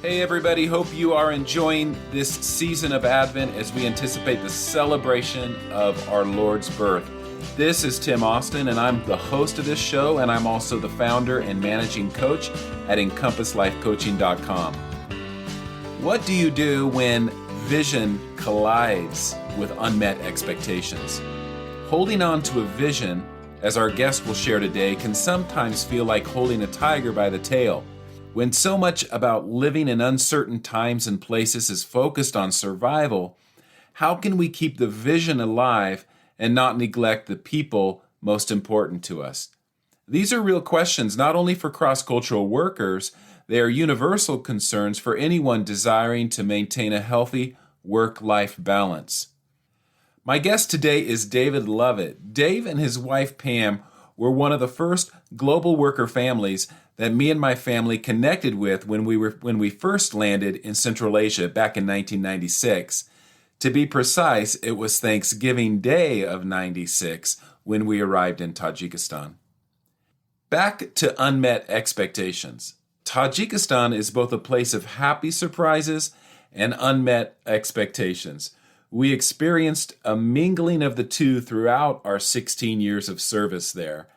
Hey everybody, hope you are enjoying this season of Advent as we anticipate the celebration of our Lord's birth. This is Tim Austin, and I'm the host of this show, and I'm also the founder and managing coach at EncompassLifeCoaching.com. What do you do when vision collides with unmet expectations? Holding on to a vision, as our guest will share today, can sometimes feel like holding a tiger by the tail. When so much about living in uncertain times and places is focused on survival, how can we keep the vision alive and not neglect the people most important to us? These are real questions not only for cross-cultural workers, they are universal concerns for anyone desiring to maintain a healthy work-life balance. My guest today is David Lovett. Dave and his wife Pam were one of the first global worker families that me and my family connected with when we first landed in Central Asia back in 1996. To be precise, it was Thanksgiving Day of 96 when we arrived in Tajikistan. Back to unmet expectations. Tajikistan is both a place of happy surprises and unmet expectations. We experienced a mingling of the two throughout our 16 years of service there.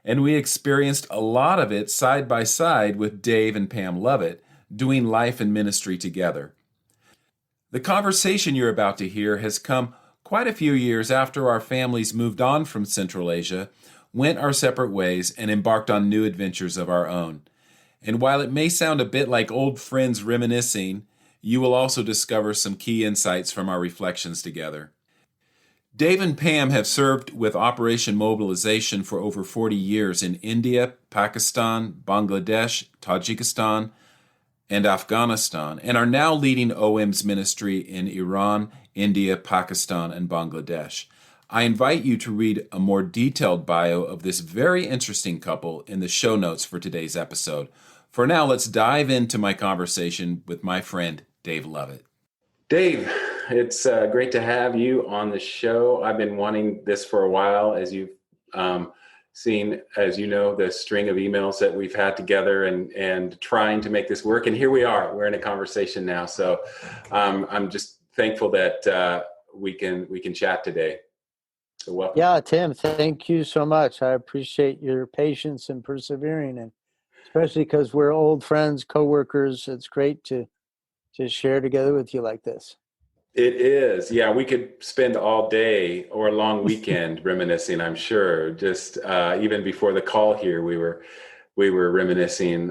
And we experienced a lot of it side by side with Dave and Pam Lovett, doing life and ministry together. The conversation you're about to hear has come quite a few years after our families moved on from Central Asia, went our separate ways, and embarked on new adventures of our own. And while it may sound a bit like old friends reminiscing, you will also discover some key insights from our reflections together. Dave and Pam have served with Operation Mobilization for over 40 years in India, Pakistan, Bangladesh, Tajikistan, and Afghanistan, and are now leading OM's ministry in Iran, India, Pakistan, and Bangladesh. I invite you to read a more detailed bio of this very interesting couple in the show notes for today's episode. For now, let's dive into my conversation with my friend, Dave Lovett. Dave, it's great to have you on the show. I've been wanting this for a while, as you've seen, as you know, the string of emails that we've had together and trying to make this work. And here we are. We're in a conversation now. So I'm just thankful that we can chat today. So welcome. Yeah, Tim, thank you so much. I appreciate your patience and persevering, and especially because we're old friends, coworkers. It's great to share together with you like this. It is. Yeah, we could spend all day or a long weekend reminiscing, I'm sure. Just even before the call here, we were reminiscing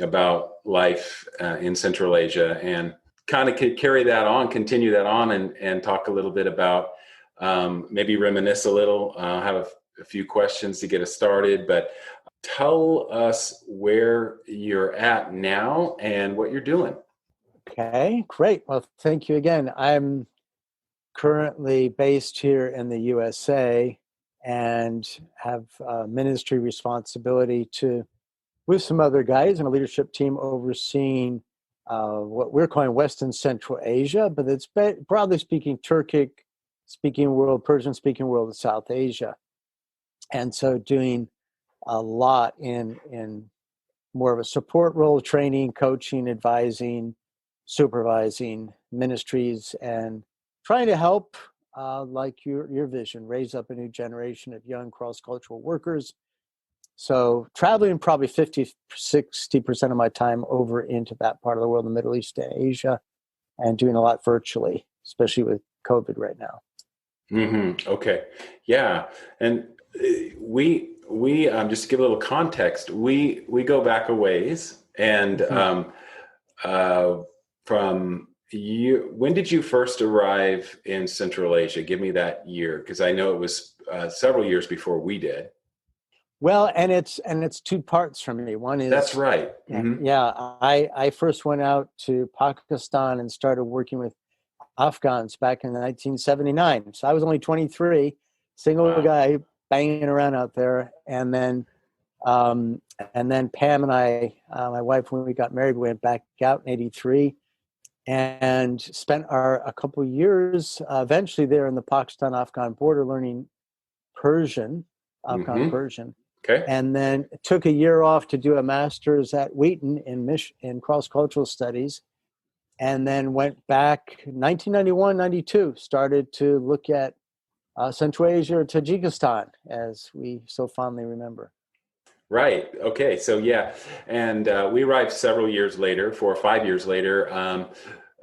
about life in Central Asia, and kind of could continue that on and talk a little bit about maybe reminisce a little, have a few questions to get us started. But tell us where you're at now and what you're doing. Okay, great. Well, thank you again. I'm currently based here in the USA and have ministry responsibility with some other guys and a leadership team overseeing what we're calling Western Central Asia, but it's broadly speaking Turkic-speaking world, Persian-speaking world of South Asia. And so doing a lot in more of a support role, training, coaching, advising, supervising ministries, and trying to help, like your vision, raise up a new generation of young cross-cultural workers. So traveling probably 50-60% of my time over into that part of the world, the Middle East and Asia, and doing a lot virtually, especially with COVID right now. Mm-hmm. Okay. Yeah. And we just to give a little context, we go back a ways, and from you, when did you first arrive in Central Asia? Give me that year, because I know it was several years before we did. Well, and it's two parts for me. One is that's right. Mm-hmm. Yeah, I first went out to Pakistan and started working with Afghans back in 1979. So I was only 23, single guy banging around out there, and then Pam and I, my wife, when we got married, we went back out in '83. And spent a couple of years eventually there in the Pakistan-Afghan border learning Persian, Afghan Persian. Okay. and then took a year off to do a master's at Wheaton in cross-cultural studies, and then went back 1991, 92, started to look at Central Asia, or Tajikistan, as we so fondly remember. Right. Okay. So yeah, and we arrived several years later, 4 or 5 years later,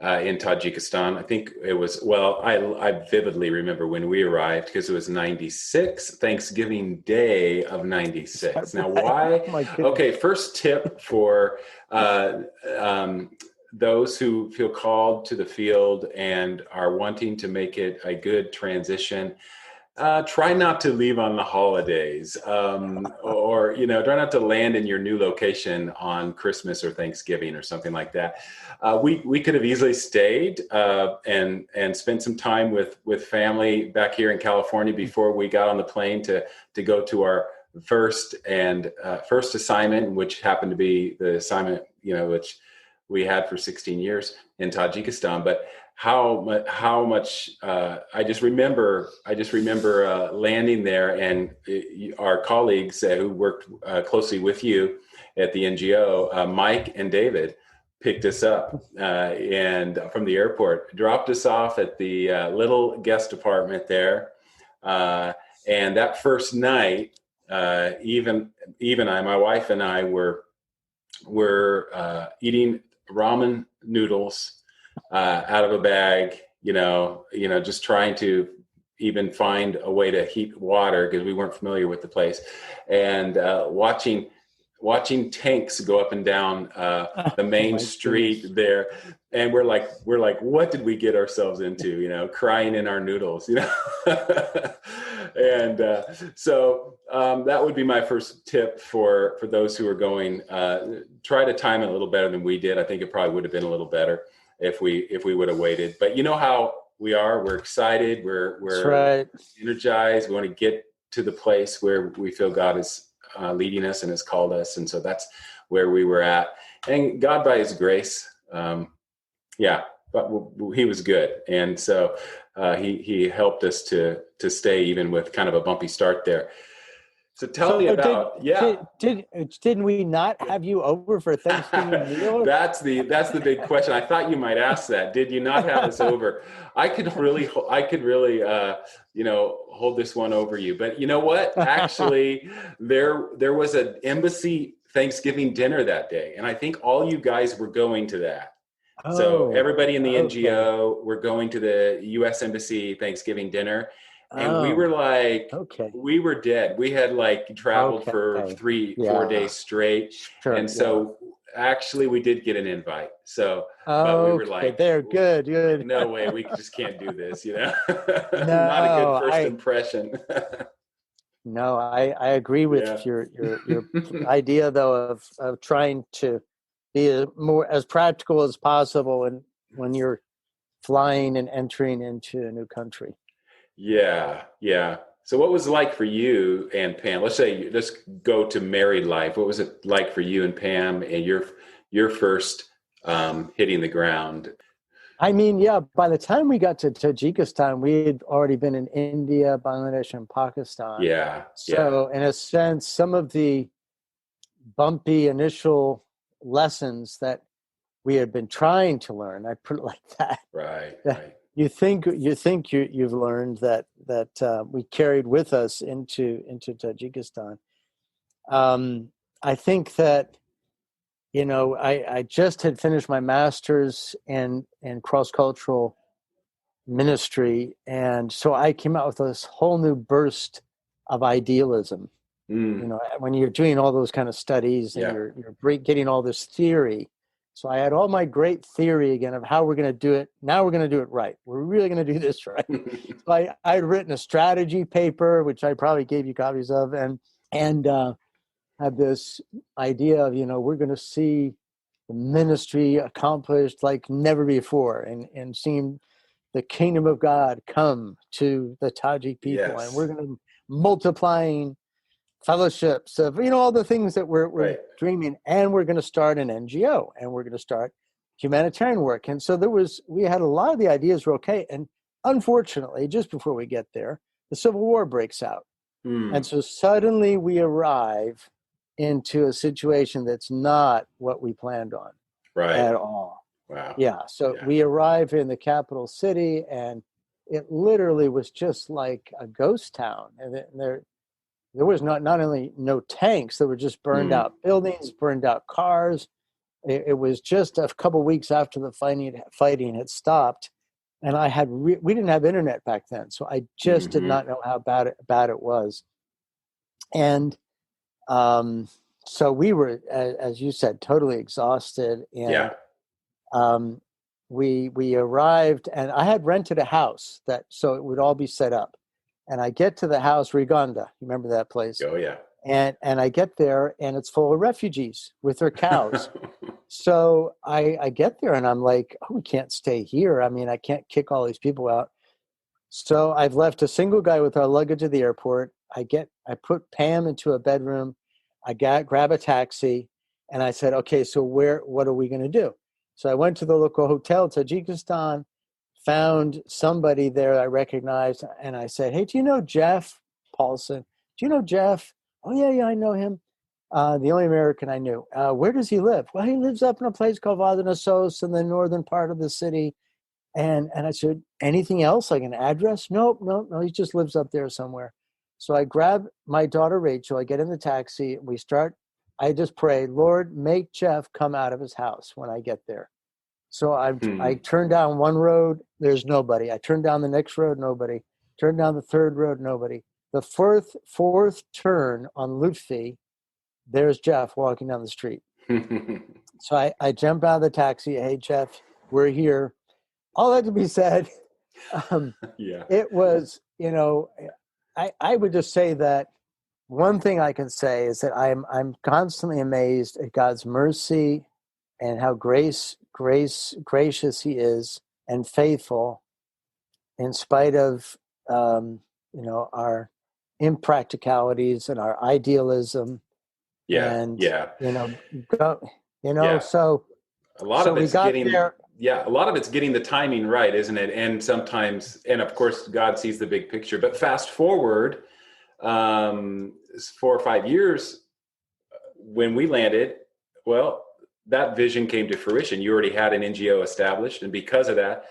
in Tajikistan. I think it was. Well, I vividly remember when we arrived because it was '96, Thanksgiving Day of '96. Now, Right? why? Oh my goodness. Okay. First tip for those who feel called to the field and are wanting to make it a good transition. Try not to leave on the holidays, or try not to land in your new location on Christmas or Thanksgiving or something like that. We could have easily stayed and spent some time with family back here in California before we got on the plane to go to our first assignment, which happened to be the assignment which we had for 16 years in Tajikistan. But how much I just remember landing there, and our colleagues who worked closely with you at the NGO, Mike and David, picked us up and from the airport, dropped us off at the little guest apartment there, and that first night, even my wife and I were eating ramen noodles out of a bag, just trying to even find a way to heat water because we weren't familiar with the place, and watching tanks go up and down the main street there, and we're like, what did we get ourselves into? Crying in our noodles, and so that would be my first tip for those who are going. Try to time it a little better than we did. I think it probably would have been a little better if we would have waited. But you know how we are. We're excited. We're right. energized. We want to get to the place where we feel God is leading us and has called us. And so that's where we were at. And God, by his grace, but he was good. And so he helped us to stay even with kind of a bumpy start there. So tell me about, didn't we not have you over for Thanksgiving meal? That's the big question. I thought you might ask that. Did you not have us over? I could really hold this one over you. But you know what? Actually, there was an embassy Thanksgiving dinner that day, and I think all you guys were going to that. So everybody in the NGO were going to the U.S. Embassy Thanksgiving dinner. And we were like, we were dead. We had traveled for 3-4 days straight. Sure, and so actually we did get an invite. So, but we were like, they're good. No way. We just can't do this, Not a good first impression. No, I agree with your idea though of trying to be as practical as possible when you're flying and entering into a new country. Yeah. So what was it like for you and Pam? Let's go to married life. What was it like for you and Pam and your first hitting the ground? I mean, by the time we got to Tajikistan, we had already been in India, Bangladesh, and Pakistan. So in a sense, some of the bumpy initial lessons that we had been trying to learn, I put it like that. Right. You think you've learned that we carried with us into Tajikistan. I think that I just had finished my master's in cross-cultural ministry, and so I came out with this whole new burst of idealism. When you're doing all those kind of studies and you're getting all this theory. So I had all my great theory again of how we're going to do it. Now we're going to do it right. We're really going to do this right. So I had written a strategy paper, which I probably gave you copies of, and had this idea of, we're going to see the ministry accomplished like never before, and seeing the kingdom of God come to the Tajik people. Yes. And we're going to multiplying fellowships of all the things that we're dreaming, and we're going to start an NGO, and we're going to start humanitarian work. And so we had a lot of the ideas were okay, and unfortunately, just before we get there, the Civil War breaks out, And so suddenly we arrive into a situation that's not what we planned on Right. at all. Wow. Yeah. So Yeah. we arrive in the capital city, and it literally was just like a ghost town. And there was not only no tanks, there were just burned out buildings, burned out cars. It was just a couple weeks after the fighting had stopped, and we didn't have internet back then, so I just did not know how bad it was. And so we were, as you said, totally exhausted. And we arrived, and I had rented a house so it would all be set up. And I get to the house, Rigonda. You remember that place? Oh yeah. And I get there, and it's full of refugees with their cows. So I get there, and I'm like, oh, we can't stay here. I mean, I can't kick all these people out. So I've left a single guy with our luggage at the airport. I put Pam into a bedroom. I grab a taxi, and I said, okay, so what are we going to do? So I went to the local hotel, Tajikistan, found somebody there I recognized, and I said, hey, do you know Jeff Paulson? Do you know Jeff? Oh, yeah, I know him. The only American I knew. Where does he live? Well, he lives up in a place called Vadanasos in the northern part of the city. And I said, anything else, like an address? No, he just lives up there somewhere. So I grab my daughter, Rachel. I get in the taxi. I just pray, Lord, make Jeff come out of his house when I get there. So I turn down one road, there's nobody. I turn down the next road, nobody. Turn down the third road, nobody. The fourth turn on Lutfi, there's Jeff walking down the street. So I jump out of the taxi. Hey, Jeff, we're here. All that to be said, it was, I would just say that one thing I can say is that I'm constantly amazed at God's mercy and how gracious He is and faithful in spite of our impracticalities and our idealism. So a lot of it's getting there. Yeah, a lot of it's getting the timing right, isn't it? And sometimes, and of course, God sees the big picture. But fast forward 4 or 5 years, when we landed, well, that vision came to fruition. You already had an NGO established, and because of that,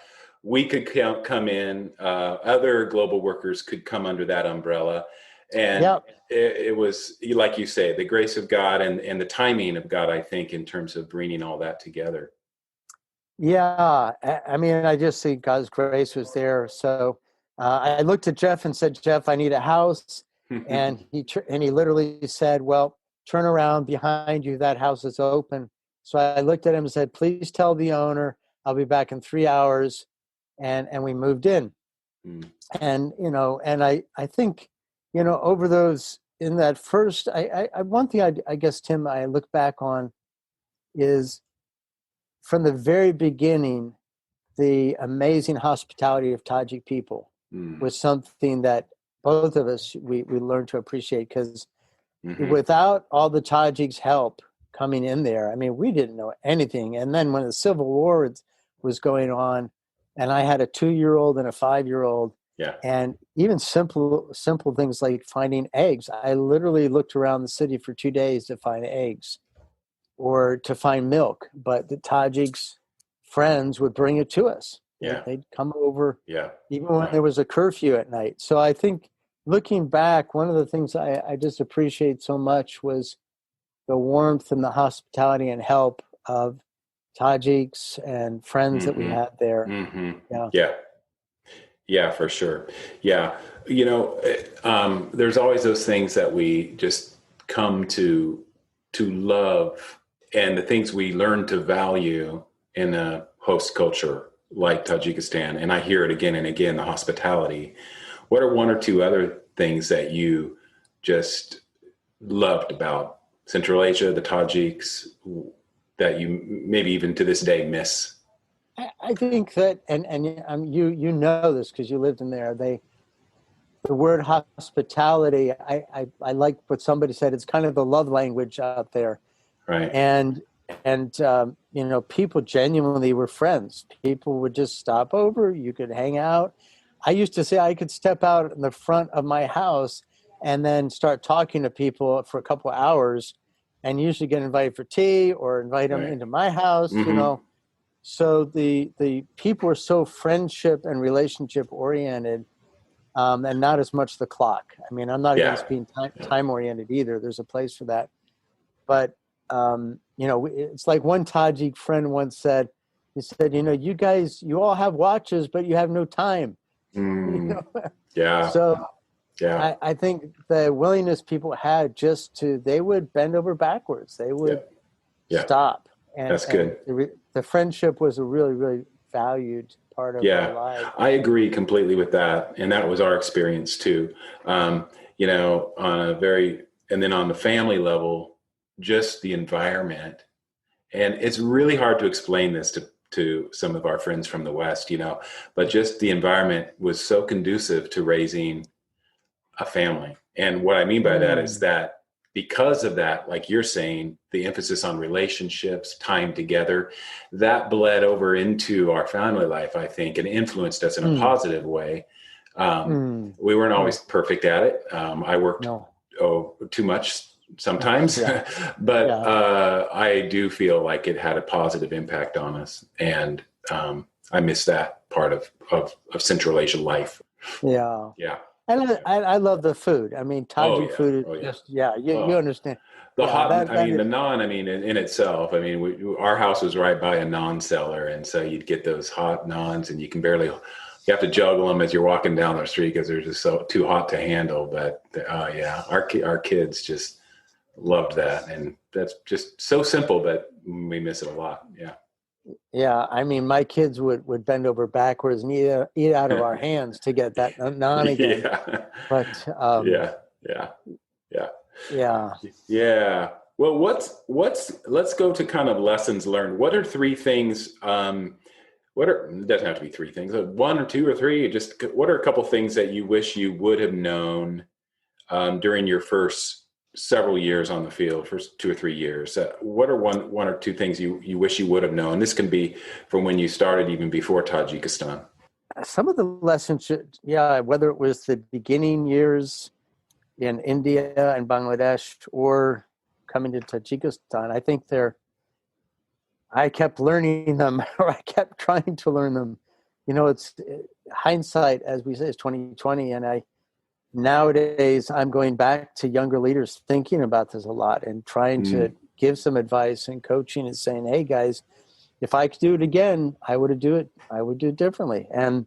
we could come in. Other global workers could come under that umbrella, and it was, like you say, the grace of God and the timing of God, I think, in terms of bringing all that together. Yeah, I mean, I just see God's grace was there. So I looked at Jeff and said, Jeff, I need a house. And he literally said, well, turn around behind you. That house is open. So I looked at him and said, please tell the owner I'll be back in 3 hours. And we moved in. And, and I think, over those, in that first, one thing I guess, Tim, I look back on is, from the very beginning, the amazing hospitality of Tajik people was something that both of us, we learned to appreciate, because without all the Tajiks' help coming in there, I mean, we didn't know anything. And then when the Civil War was going on, and I had a 2-year-old and a 5-year-old, and even simple things like finding eggs. I literally looked around the city for 2 days to find eggs or to find milk, but the Tajiks' friends would bring it to us. They'd come over, even when there was a curfew at night. So I think, looking back, one of the things I just appreciate so much was the warmth and the hospitality and help of Tajiks and friends that we had there. Yeah, for sure. Yeah. There's always those things that we just come to love, and the things we learn to value in a host culture like Tajikistan. And I hear it again and again, the hospitality. What are one or two other things that you just loved about Central Asia, the Tajiks, that you maybe even to this day miss? I think that, and you know this because you lived in there, the word hospitality, I like what somebody said, it's kind of the love language out there. Right. And people genuinely were friends. People would just stop over. You could hang out. I used to say I could step out in the front of my house and then start talking to people for a couple of hours, and usually get invited for tea or invite them Right. into my house, Mm-hmm. So the people are so friendship and relationship oriented, and not as much the clock. I mean, I'm not Yeah. against being time oriented either. There's a place for that. But, it's like one Tajik friend once said, he said, you guys, you all have watches, but you have no time. Mm. Yeah. So Yeah. I think the willingness people had they would bend over backwards. They Yeah. would Yeah. stop. And, That's good. the friendship was a really, really valued part of our Yeah, lives. I agree completely with that. And that was our experience too. And then on the family level, just the environment. And it's really hard to explain this to some of our friends from the West, but just the environment was so conducive to raising a family. And what I mean by that is that because of that, like you're saying, the emphasis on relationships, time together, that bled over into our family life, I think, and influenced us in a positive way. We weren't always perfect at it. I worked too much sometimes, but I do feel like it had a positive impact on us. And I miss that part of Central Asian life. Yeah. Yeah. I love the food. I mean, Tajik food is just, you understand. The naan, in itself, our house was right by a naan cellar. And so you'd get those hot naans and you have to juggle them as you're walking down the street because they're just so too hot to handle. But our kids just loved that. And that's just so simple, but we miss it a lot. Yeah. Yeah, I mean, my kids would bend over backwards and eat out of our hands to get that naan again. Yeah. But yeah. Well, let's go to kind of lessons learned. What are three things? It doesn't have to be three things. One or two or three. Just what are a couple things that you wish you would have known during your first several years on the field, first 2 or 3 years? What are one or two things you wish you would have known? This can be from when you started, even before Tajikistan. Some of the lessons, whether it was the beginning years in India and Bangladesh or coming to Tajikistan, I think I kept learning them, or I kept trying to learn them. It's hindsight, as we say, is 2020, and nowadays I'm going back to younger leaders thinking about this a lot and trying to give some advice and coaching and saying, hey guys, if I could do it again, I would do it differently. And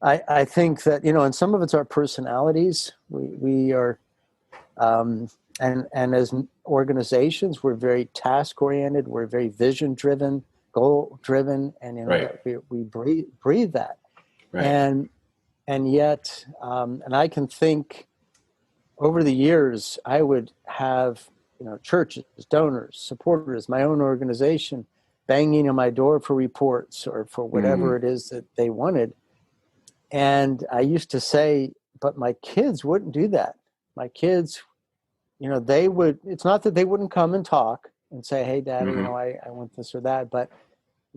I think that, and some of it's our personalities. We are, and as organizations, we're very task oriented. We're very vision driven, goal driven, and we breathe that. Right. And yet, and I can think over the years, I would have, churches, donors, supporters, my own organization banging on my door for reports or for whatever it is that they wanted. And I used to say, but my kids wouldn't do that. My kids, they would, it's not that they wouldn't come and talk and say, hey, Daddy, I want this or that. But,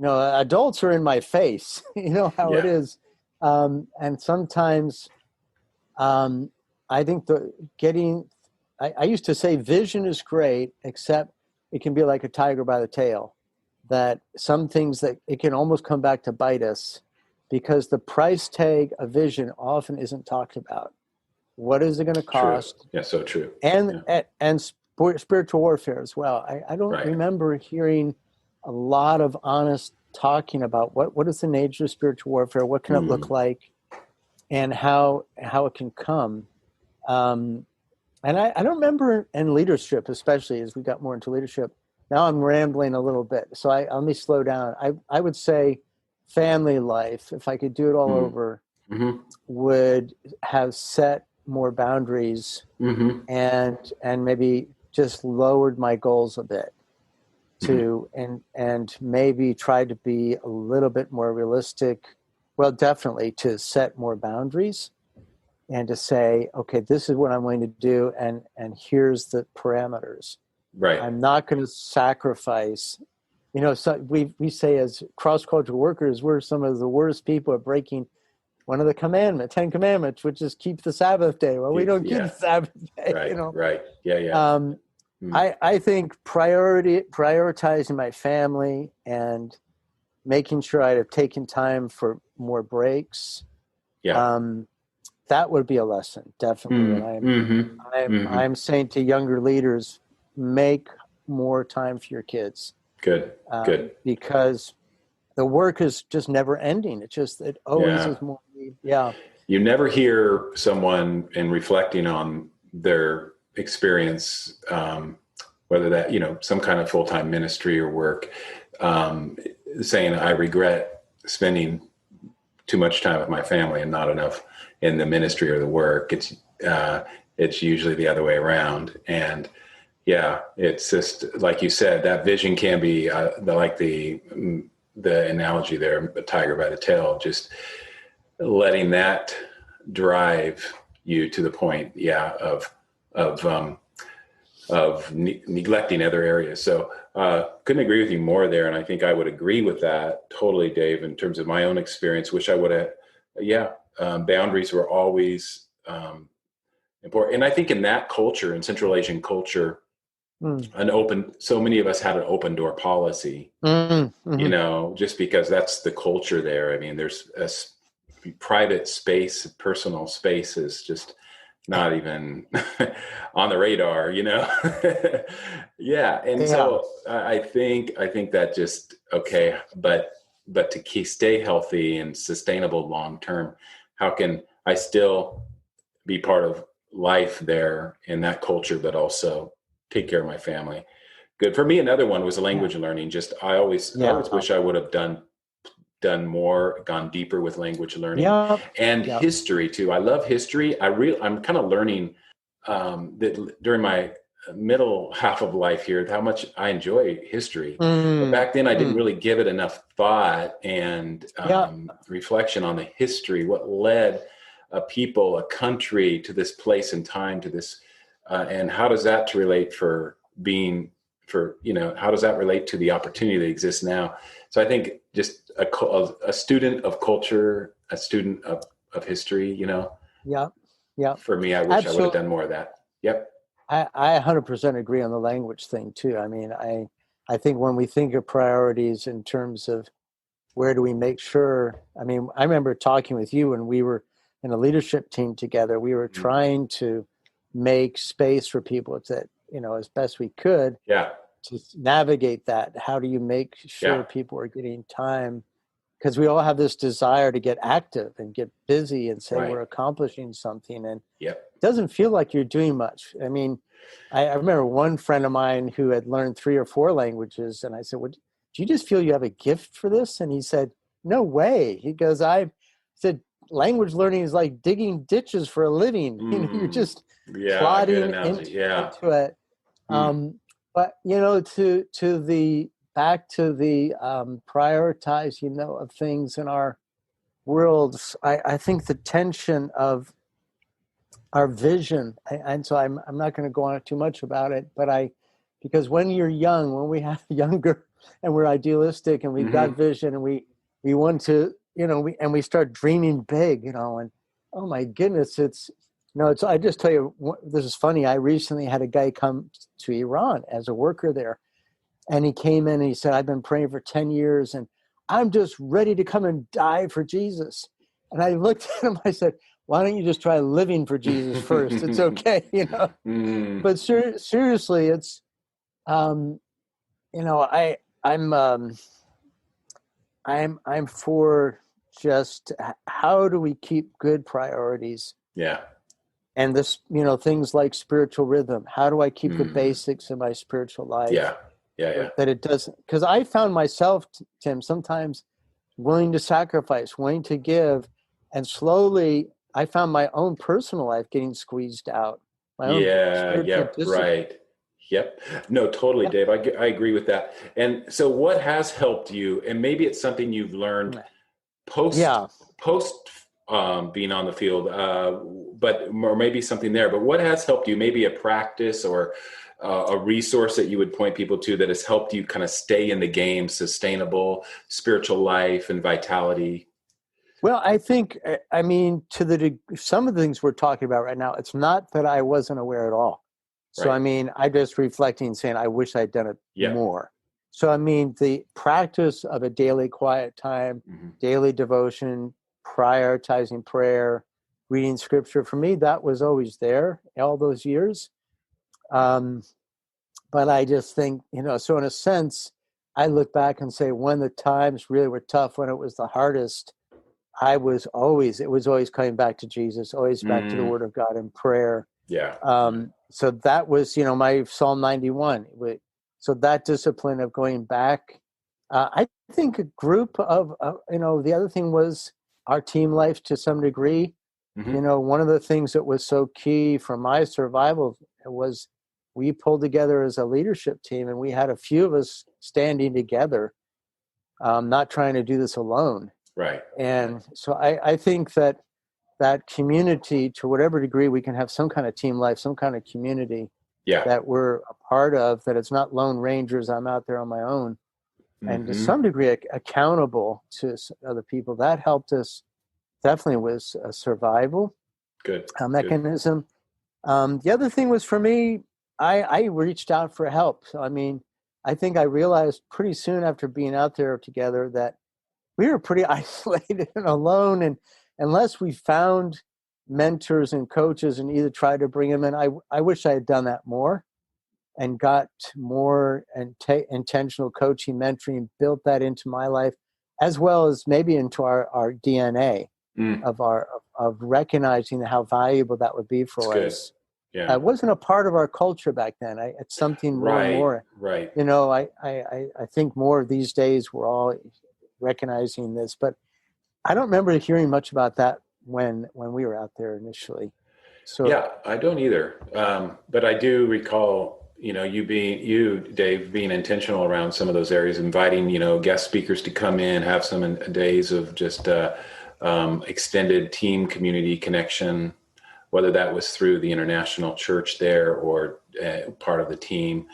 adults are in my face. You know how it is. And sometimes I think I used to say vision is great, except it can be like a tiger by the tail, that some things that it can almost come back to bite us because the price tag of vision often isn't talked about. What is it going to cost? True. Yeah, so true. And spiritual warfare as well. I don't remember hearing a lot of honest talking about what is the nature of spiritual warfare, what can it look like, and how it can come. And I don't remember in leadership, especially as we got more into leadership. Now I'm rambling a little bit, so let me slow down. I would say family life, if I could do it all over, would have set more boundaries and maybe just lowered my goals a bit to and maybe try to be a little bit more realistic. Well, definitely to set more boundaries and to say, okay, this is what I'm going to do, and here's the parameters. Right. I'm not going to sacrifice. So we say as cross-cultural workers, we're some of the worst people at breaking one of the 10 Commandments, which is keep the Sabbath day. Well, we don't keep the Sabbath day, right, right. Yeah, yeah. I think prioritizing my family and making sure I have taken time for more breaks. Yeah. That would be a lesson, definitely. And I'm saying to younger leaders, make more time for your kids. Good. Because the work is just never ending. It always is more. Yeah. You never hear someone in reflecting on their experience, whether that, some kind of full-time ministry or work, saying, I regret spending too much time with my family and not enough in the ministry or the work. It's usually the other way around. And yeah, it's just like you said, that vision can be like the analogy there, a tiger by the tail, just letting that drive you to the point, of neglecting other areas. So couldn't agree with you more there. And I think I would agree with that totally, Dave, in terms of my own experience, wish I would have, boundaries were always important. And I think in that culture, in Central Asian culture, so many of us had an open door policy, just because that's the culture there. I mean, there's a private space, personal space is just not even on the radar, Yeah. And so I think that just, okay, but to stay healthy and sustainable long-term, how can I still be part of life there in that culture, but also take care of my family? Good. For me, another one was language learning. Just, I always wish I would have done more, gone deeper with language learning and history too. I love history. I'm kind of learning that during my middle half of life here, how much I enjoy history. But back then I didn't really give it enough thought and reflection on the history, what led a people, a country to this place and time, to this, and how does that relate how does that relate to the opportunity that exists now? So I think just a student of culture, a student of history, Yeah. For me, I wish I would have done more of that. Yep. I 100% agree on the language thing too. I mean, I think when we think of priorities in terms of where do we make sure, I mean, I remember talking with you when we were in a leadership team together, we were trying to make space for people that, as best we could to navigate that. How do you make sure people are getting time? Because we all have this desire to get active and get busy and say we're accomplishing something. And it doesn't feel like you're doing much. I mean, I remember one friend of mine who had learned 3 or 4 languages. And I said, do you just feel you have a gift for this? And he said, no way. He goes, I said, language learning is like digging ditches for a living. You're just plodding into it. But, back to the prioritizing of things in our worlds, I think the tension of our vision, and so I'm not going to go on too much about it, but because when you're young, when we have younger and we're idealistic and we've got vision and we want to, we start dreaming big, and oh my goodness, I just tell you, this is funny. I recently had a guy come to Iran as a worker there. And he came in and he said, I've been praying for 10 years and I'm just ready to come and die for Jesus. And I looked at him, I said, why don't you just try living for Jesus first? It's okay, But seriously, it's, I'm for just how do we keep good priorities? Yeah. And this, things like spiritual rhythm. How do I keep the basics in my spiritual life? Yeah. That it doesn't, because I found myself, Tim, sometimes willing to sacrifice, willing to give, and slowly I found my own personal life getting squeezed out. Right. Yep. No, totally, Dave. I agree with that. And so what has helped you, and maybe it's something you've learned post being on the field, or maybe something there, but what has helped you, maybe a practice or a resource that you would point people to that has helped you kind of stay in the game, sustainable spiritual life and vitality? Well, I think, I mean, some of the things we're talking about right now, it's not that I wasn't aware at all. So, I Right. mean, I just reflecting, saying, I wish I'd done it Yeah. more. So, I mean, the practice of a daily quiet time, Hmm. daily devotion, prioritizing prayer, reading scripture, for me, that was always there all those years. Um, but I just think, so in a sense, I look back and say, when the times really were tough, when it was the hardest, it was always coming back to Jesus, always back to the Mm, Word of God in prayer. yeah. So that was, my Psalm 91. So that discipline of going back, I think a group of, the other thing was our team life to some degree. Hmm. One of the things that was so key for my survival was we pulled together as a leadership team, and we had a few of us standing together, not trying to do this alone. Right. And so I think that community, to whatever degree we can have some kind of team life, some kind of community Yeah. that we're a part of, that it's not lone rangers, I'm out there on my own, and to Hmm. some degree accountable to other people, that helped us definitely was a survival Good. Good. mechanism. The other thing was for me, I reached out for help. So, I mean, I think I realized pretty soon after being out there together that we were pretty isolated and alone. And unless we found mentors and coaches and either tried to bring them in, I wish I had done that more and got more and intentional coaching, mentoring, built that into my life, as well as maybe into our DNA Mm, of recognizing how valuable that would be it's for good. us. Yeah. It wasn't a part of our culture back then. It's something more and Right. more. Right. I think more these days we're all recognizing this, but I don't remember hearing much about that when we were out there initially. So Yeah, I don't either. But I do recall, Dave, being intentional around some of those areas, inviting, guest speakers to come in, have some days of just extended team community connection, whether that was through the international church there or part of the team.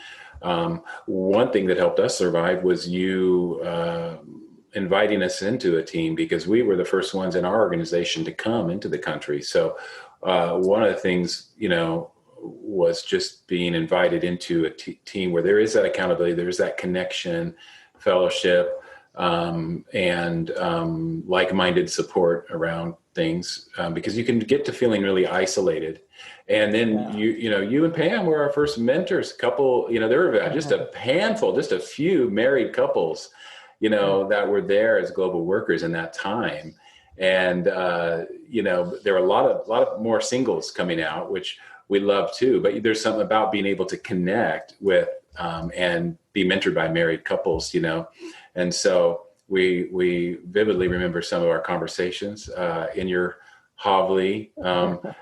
One thing that helped us survive was you inviting us into a team, because we were the first ones in our organization to come into the country. So one of the things, was just being invited into a team where there is that accountability, there is that connection, fellowship, and like-minded support around things, because you can get to feeling really isolated. And then yeah. you and Pam were our first mentors. Couple, there were just a handful, just a few married couples, that were there as global workers in that time. And there were a lot of more singles coming out, which we love too. But there's something about being able to connect with and be mentored by married couples, And so we vividly remember some of our conversations in your Hovely.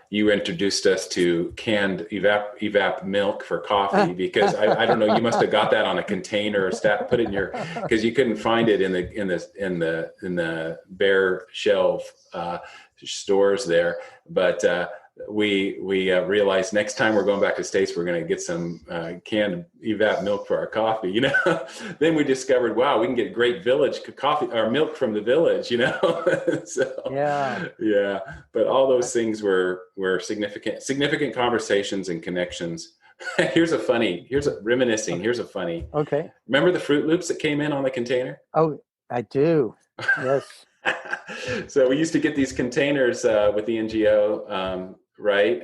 You introduced us to canned evap milk for coffee, because I don't know, you must have got that on a container or put it in your, because you couldn't find it in the bare shelf stores there. But we realized next time we're going back to the States, we're going to get some canned evap milk for our coffee. Then we discovered, wow, we can get great village coffee or milk from the village. So yeah, but all those things were significant conversations and connections. Here's a reminiscing. Okay. Here's a funny. Okay. Remember the Fruit Loops that came in on the container? Oh, I do. Yes. So we used to get these containers with the NGO, right?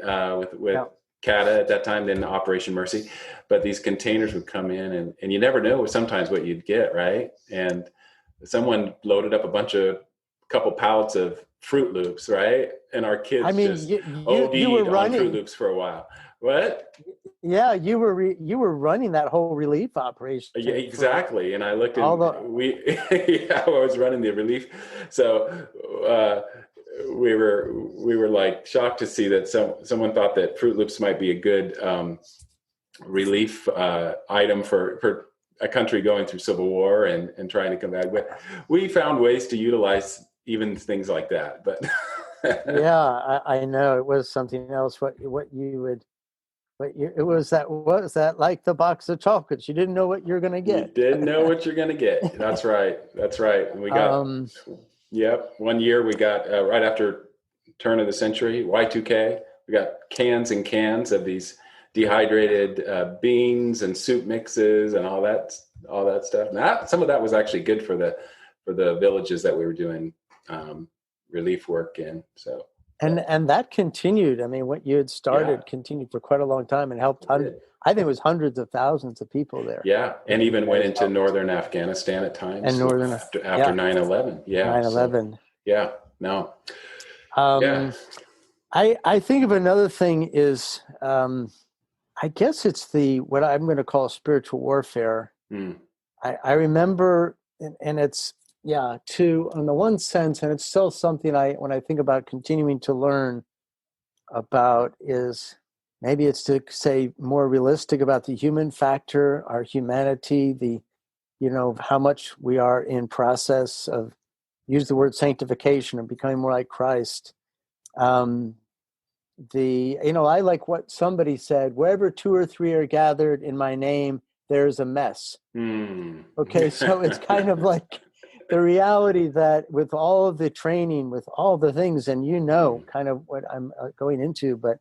With Yeah. CATA at that time, then Operation Mercy. But these containers would come in, and you never know sometimes what you'd get, right? And someone loaded up a couple pallets of Fruit Loops, right? And our I kids mean, just you were OD'd on Fruit running. Loops for a while. What? Yeah, you were running that whole relief operation Yeah, for exactly. And I looked all and the. yeah, I was running the relief. So uh, we were like shocked to see that someone thought that Fruit Loops might be a good relief item for a country going through civil war and trying to combat. But we found ways to utilize even things like that. But Yeah, I know it was something else. What you would. But it was that like the box of chocolates. You didn't know what you're going to you get. didn't know what you're going to get. That's right. That's right. And we got Um, Yep. One year we got right after turn of the century, Y2K. We got cans and cans of these dehydrated beans and soup mixes and all that stuff. Now, some of that was actually good for the villages that we were doing relief work in. So And that continued. I mean, what you had started continued for quite a long time and helped hundreds. I think it was hundreds of thousands of people there. Yeah, and even went into northern Afghanistan at times. And northern after 9/11. Yeah, 9/11. So, yeah, no. Yeah. I think of another thing is, I guess it's what I'm going to call spiritual warfare. I remember, and it's, on the one sense, and it's still something when I think about continuing to learn about, is maybe it's to say more realistic about the human factor, our humanity, how much we are in process of, use the word sanctification and becoming more like Christ. I like what somebody said, wherever two or three are gathered in my name, there's a mess. Okay, so it's kind of like the reality that with all of the training, with all the things, and kind of what I'm going into, but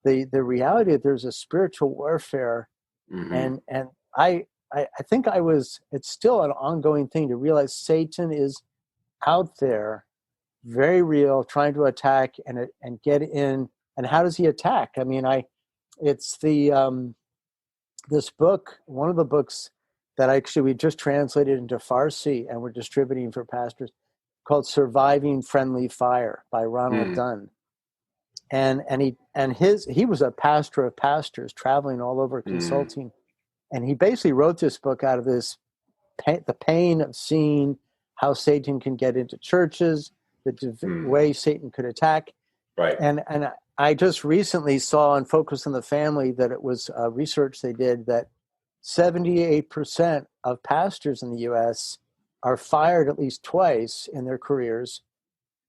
the reality that there's a spiritual warfare, and I think it's still an ongoing thing to realize Satan is out there, very real, trying to attack and get in. And how does he attack? I mean, it's this book, one of the books that actually we just translated into Farsi and we're distributing for pastors, called "Surviving Friendly Fire" by Ronald Dunn. And he was a pastor of pastors, traveling all over consulting, and he basically wrote this book out of this the pain of seeing how Satan can get into churches, the way Satan could attack. Right. And I just recently saw on Focus on the Family that it was research they did that 78% of pastors in the U.S. are fired at least twice in their careers,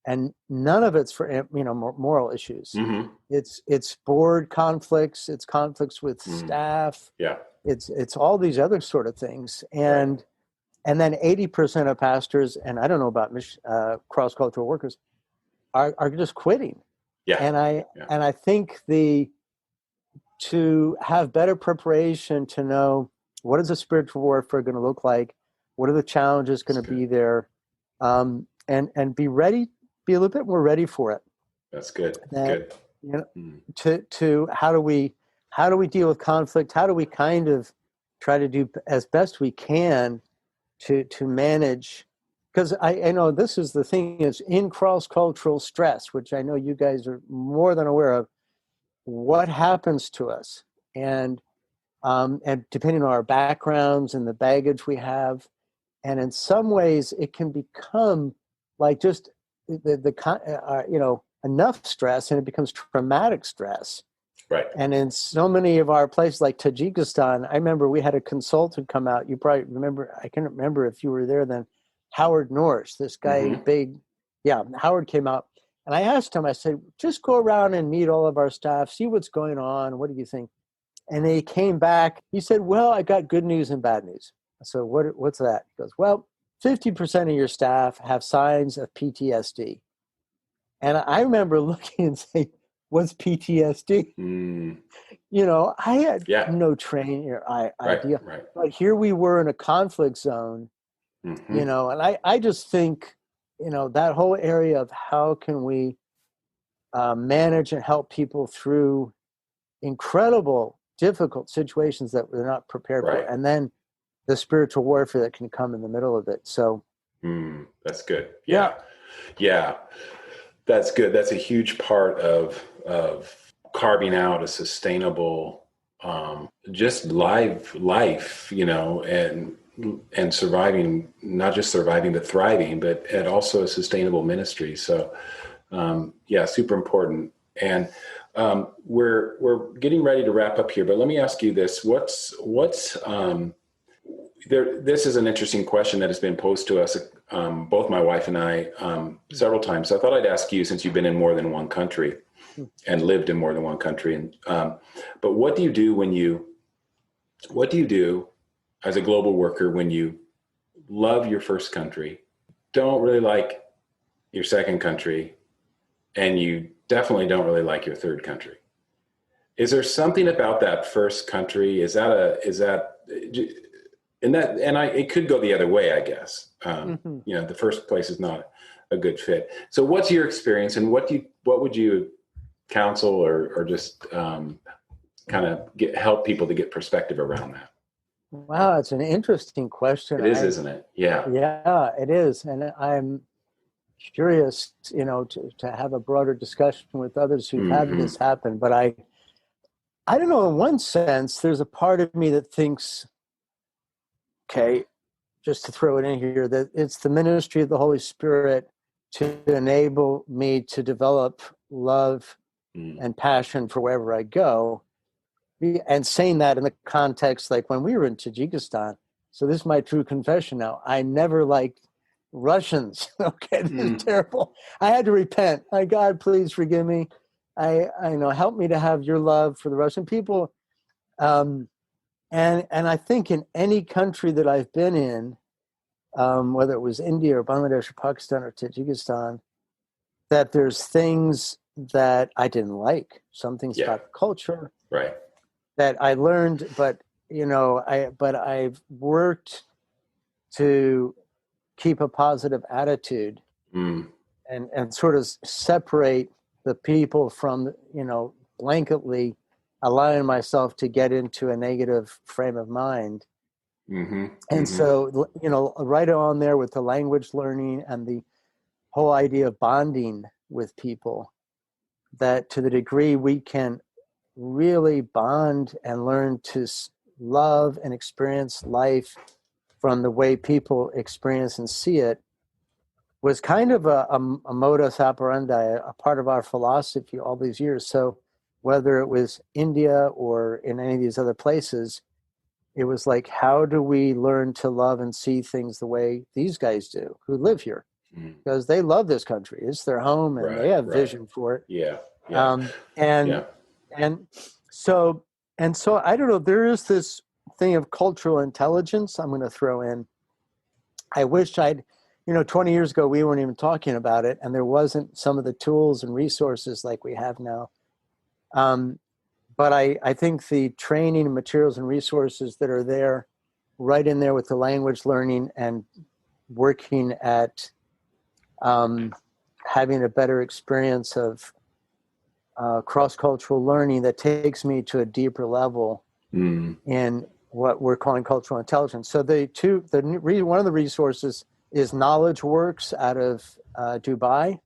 and none of it's for moral issues. It's board conflicts, it's conflicts with staff. Yeah. It's all these other sort of things, and then 80% of pastors, and I don't know about cross-cultural workers, are just quitting. Yeah. And I think to have better preparation to know what is the spiritual warfare going to look like, what are the challenges going to be there, and be ready, be a little bit more ready for it. That's good. Good. To how do we deal with conflict? How do we kind of try to do as best we can to manage? Because I know this is the thing, is in cross-cultural stress, which I know you guys are more than aware of, what happens to us, and depending on our backgrounds and the baggage we have, and in some ways it can become like just enough stress, and it becomes traumatic stress. Right. And in so many of our places, like Tajikistan, I remember we had a consultant come out. You probably remember. I can't remember if you were there then. Howard Norris, this guy, Howard came out, and I asked him, I said, just go around and meet all of our staff, see what's going on. What do you think? And he came back. He said, well, I got good news and bad news. So what's that? He goes, well, 50% of your staff have signs of PTSD. And I remember looking and saying, what's PTSD? I had no training or idea. Right. But here we were in a conflict zone, and I just think, that whole area of how can we manage and help people through incredible, difficult situations that they're not prepared for. And then the spiritual warfare that can come in the middle of it. So that's good. Yeah. That's good. That's a huge part of carving out a sustainable, just life, and surviving, not just surviving, but thriving, and also a sustainable ministry. So, super important. And we're getting ready to wrap up here, but let me ask you this: what's there? This is an interesting question that has been posed to us, both my wife and I, several times. So I thought I'd ask you, since you've been in more than one country and lived in more than one country, and but what do you do as a global worker when you love your first country, don't really like your second country, and you definitely don't really like your third country. Is there something about that first country? It could go the other way, I guess. The first place is not a good fit. So what's your experience, and what would you counsel or just kind of help people to get perspective around that? Wow, it's an interesting question. It is, isn't it? Yeah. Yeah, it is. And I'm curious, to have a broader discussion with others who've had this happen. But I don't know, in one sense, there's a part of me that thinks, okay, just to throw it in here, that it's the ministry of the Holy Spirit to enable me to develop love and passion for wherever I go. And saying that in the context, like when we were in Tajikistan, so this is my true confession now, I never liked Russians. Okay, this is terrible. I had to repent. God, please forgive me. I help me to have your love for the Russian people. And I think in any country that I've been in, whether it was India or Bangladesh or Pakistan or Tajikistan, that there's things that I didn't like. Some things about the culture, right, that I learned, but I've worked to keep a positive attitude and sort of separate the people from, blanketly allowing myself to get into a negative frame of mind. So, right on there with the language learning and the whole idea of bonding with people, that to the degree we can really bond and learn to love and experience life from the way people experience and see it, was kind of a modus operandi, a part of our philosophy all these years. So whether it was India or in any of these other places, it was like, how do we learn to love and see things the way these guys do who live here? Because they love this country. It's their home, and they have vision for it. Yeah. And so I don't know, there is this thing of cultural intelligence I'm going to throw in. I wish 20 years ago, we weren't even talking about it, and there wasn't some of the tools and resources like we have now. But I think the training and materials and resources that are there, right in there with the language learning and working at having a better experience of cross-cultural learning that takes me to a deeper level in what we're calling cultural intelligence. So one of the resources is Knowledge Works out of Dubai,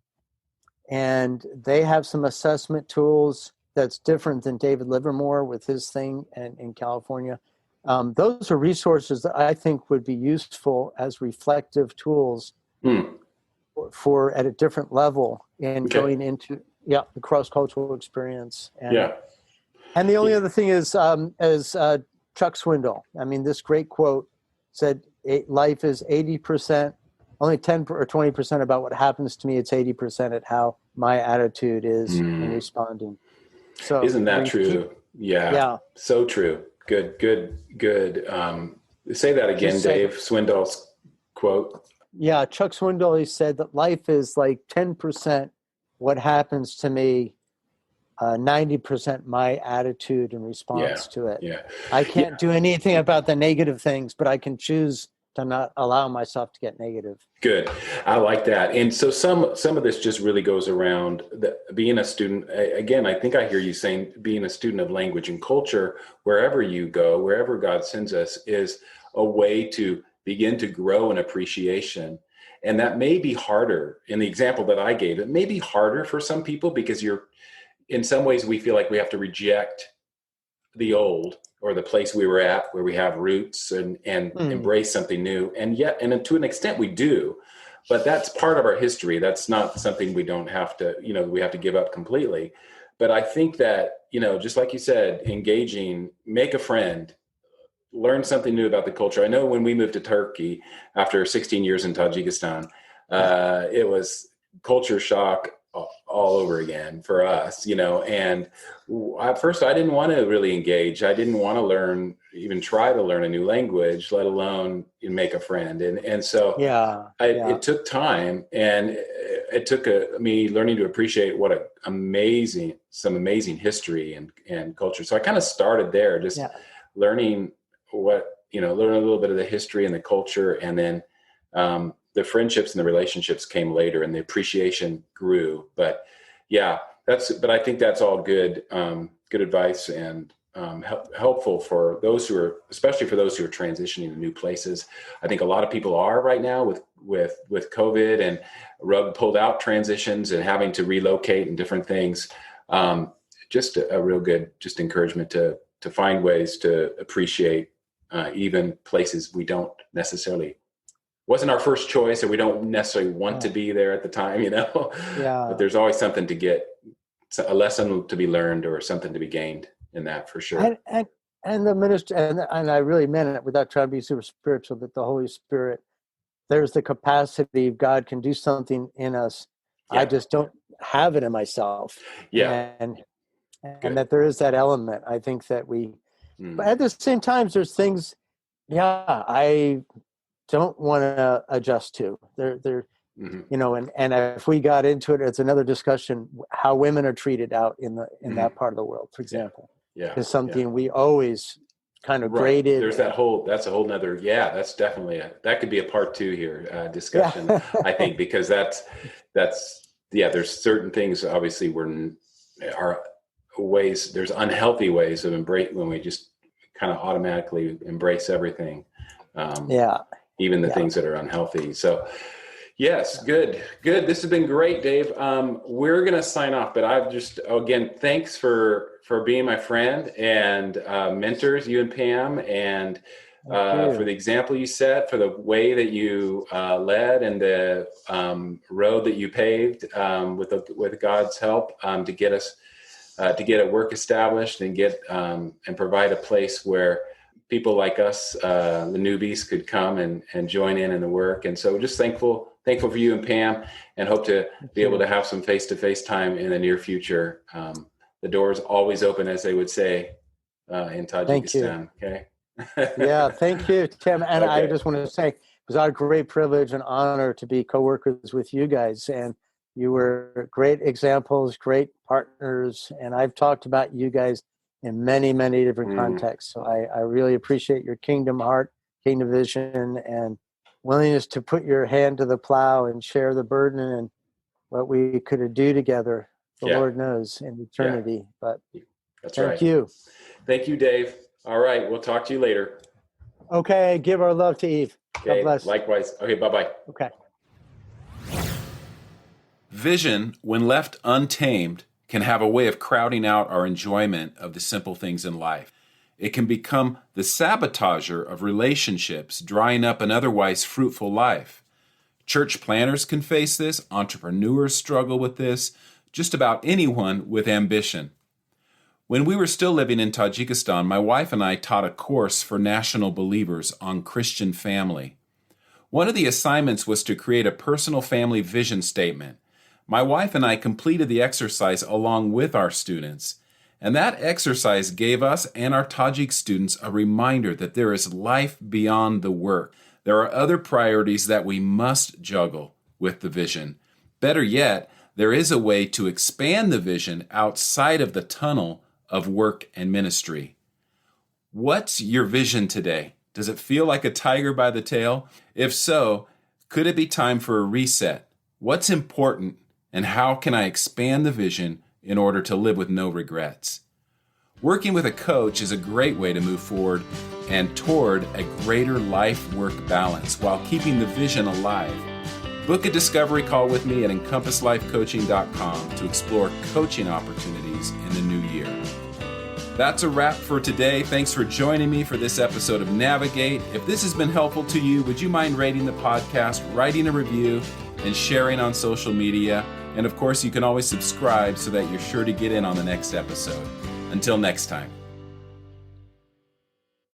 and they have some assessment tools that's different than David Livermore with his thing in California. Those are resources that I think would be useful as reflective tools for at a different level in going into the cross-cultural experience. And the only other thing is Chuck Swindoll. I mean, this great quote said, life is 80%, only 10 or 20% about what happens to me. It's 80% at how my attitude is in responding. So isn't that true? Yeah. So true. Good. Say that again, Dave. Swindoll's quote. Yeah, Chuck Swindoll, he said that life is like 10% what happens to me, 90% my attitude and response to it. Yeah. I can't do anything about the negative things, but I can choose to not allow myself to get negative. Good. I like that. And so some of this just really goes around being a student. Again, I think I hear you saying being a student of language and culture, wherever you go, wherever God sends us, is a way to begin to grow an appreciation. And that may be harder. In the example that I gave, it may be harder for some people because in some ways we feel like we have to reject the old or the place we were at where we have roots and embrace something new. And to an extent we do, but that's part of our history. That's not something we don't have to, we have to give up completely. But I think that, just like you said, engaging, make a friend, learn something new about the culture. I know when we moved to Turkey after 16 years in Tajikistan, it was culture shock all over again for us, and at first I didn't want to really engage. I didn't want to even try to learn a new language, let alone make a friend. And so it took time. And it took me learning to appreciate what some amazing history and culture. So I kind of started there, just learning learn a little bit of the history and the culture, and then the friendships and the relationships came later, and the appreciation grew. But but I think that's all good advice, and helpful for those especially for those who are transitioning to new places. I think a lot of people are right now with COVID and rug pulled out transitions and having to relocate and different things. Just a real good encouragement to find ways to appreciate even places we don't necessarily wasn't our first choice, or we don't necessarily want to be there at the time, but there's always something to get, a lesson to be learned or something to be gained in that, for sure. And the minister, and I really meant it without trying to be super spiritual, that the Holy Spirit, there's the capacity of God can do something in us. I just don't have it in myself. And that there is that element. I think that but at the same time, there's things, I don't want to adjust to. They're and if we got into it, it's another discussion, how women are treated out in that part of the world, for example. Is something we always kind of graded. There's that's a whole nother, that's definitely that could be a part 2 here, discussion, I think, because that's there's certain things, obviously, are ways, there's unhealthy ways of embrace when we just kind of automatically embrace everything. Even the things that are unhealthy. So yes, good. This has been great, Dave. We're going to sign off, but I've again, thanks for being my friend and mentors, you and Pam, and for the example you set, for the way that you led, and the road that you paved with God's help to get us to get a work established and get and provide a place where people like us, the newbies, could come and join in the work. And so just thankful for you and Pam, and hope to be able to have some face-to-face time in the near future. The door is always open, as they would say in Tajikistan. Okay. Thank you, Tim. And I just want to say, it was our great privilege and honor to be co-workers with you guys. And you were great examples, great partners. And I've talked about you guys in many, many different contexts. So I really appreciate your kingdom heart, kingdom vision, and willingness to put your hand to the plow and share the burden and what we could do together. The Lord knows in eternity. But thank you. Thank you, Dave. All right. We'll talk to you later. Okay. Give our love to Eve. Okay. God bless. Likewise. Okay. Bye-bye. Okay. Vision, when left untamed, can have a way of crowding out our enjoyment of the simple things in life. It can become the sabotager of relationships, drying up an otherwise fruitful life. Church planners can face this, entrepreneurs struggle with this, just about anyone with ambition. When we were still living in Tajikistan, my wife and I taught a course for national believers on Christian family. One of the assignments was to create a personal family vision statement. My wife and I completed the exercise along with our students, and that exercise gave us and our Tajik students a reminder that there is life beyond the work. There are other priorities that we must juggle with the vision. Better yet, there is a way to expand the vision outside of the tunnel of work and ministry. What's your vision today? Does it feel like a tiger by the tail? If so, could it be time for a reset? What's important, and how can I expand the vision in order to live with no regrets? Working with a coach is a great way to move forward and toward a greater life-work balance while keeping the vision alive. Book a discovery call with me at encompasslifecoaching.com to explore coaching opportunities in the new year. That's a wrap for today. Thanks for joining me for this episode of Navigate. If this has been helpful to you, would you mind rating the podcast, writing a review, and sharing on social media? And of course, you can always subscribe so that you're sure to get in on the next episode. Until next time.